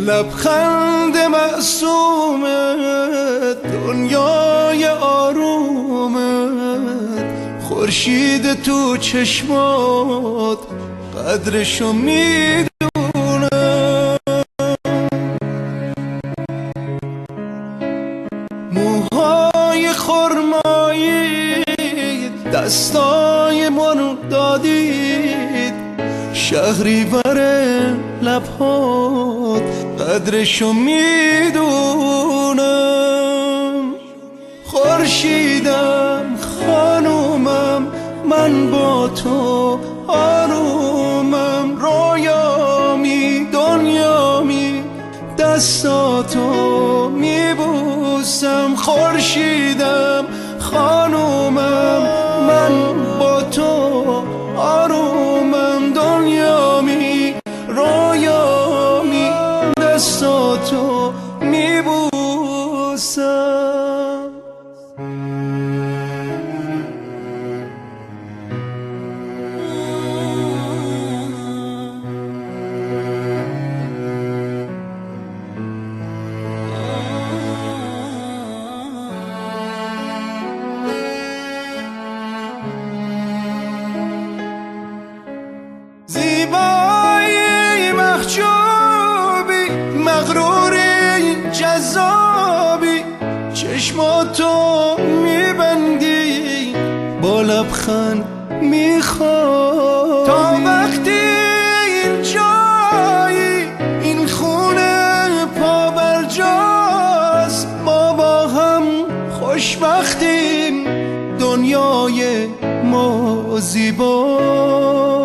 لبخند معصومت، دنیای آرومت، خورشید تو چشمات قدرشو میدونم. موهای خرمایی، دستای منو دادید، شهریور لبهات قدرشو میدونم. خورشیدم خانومم، من با تو آرومم، رویامی دنیامی، دستاتو میبوسم. خورشیدم خانومم، من با تو آرومم، دنیامی رویامی، دستاتو میبوسم. زیبایی محجوبی، مغروری جذابی، چشماتو میبندی با لبخند میخوابی. تا وقتی این جایی، این خونه پابرجاست، ما با هم خوشبختیم، دنیای ما زیباست.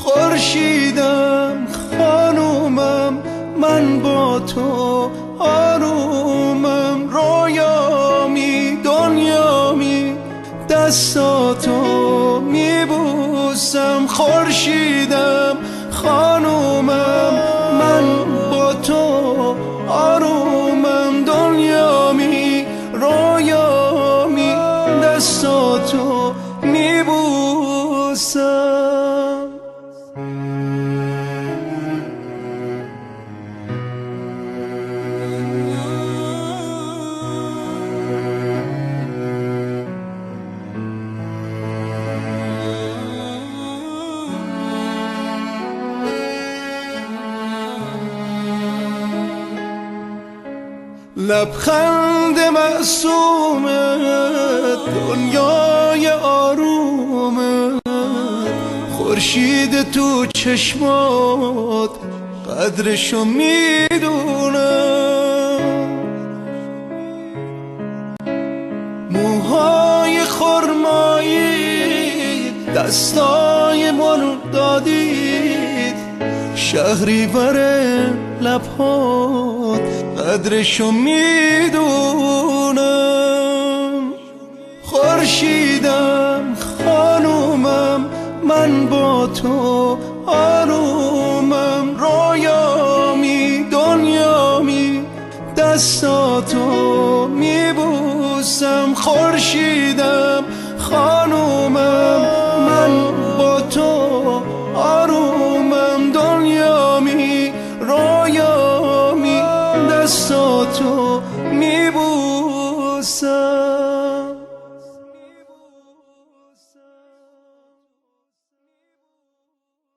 خورشیدم خانومم، من با تو آرومم، رویامی دنیامی، دستاتو میبوسم. خورشیدم خانومم، من با تو آرومم، دنیامی رویامی، دستاتو میبوسم. لبخند معصومت، دنیای آرومت، خورشید تو چشمات قدرشو میدونم. موهای خرمایی، دستای منو دادید، شهریور لبهات قدرشو میدونم. خورشیدم خانومم، من با تو آرومم، رویامی دنیامی، دستاتو میبوسم. خورشیدم خانومم، من با تو آرومم، دنیامی رویامی، دستاتو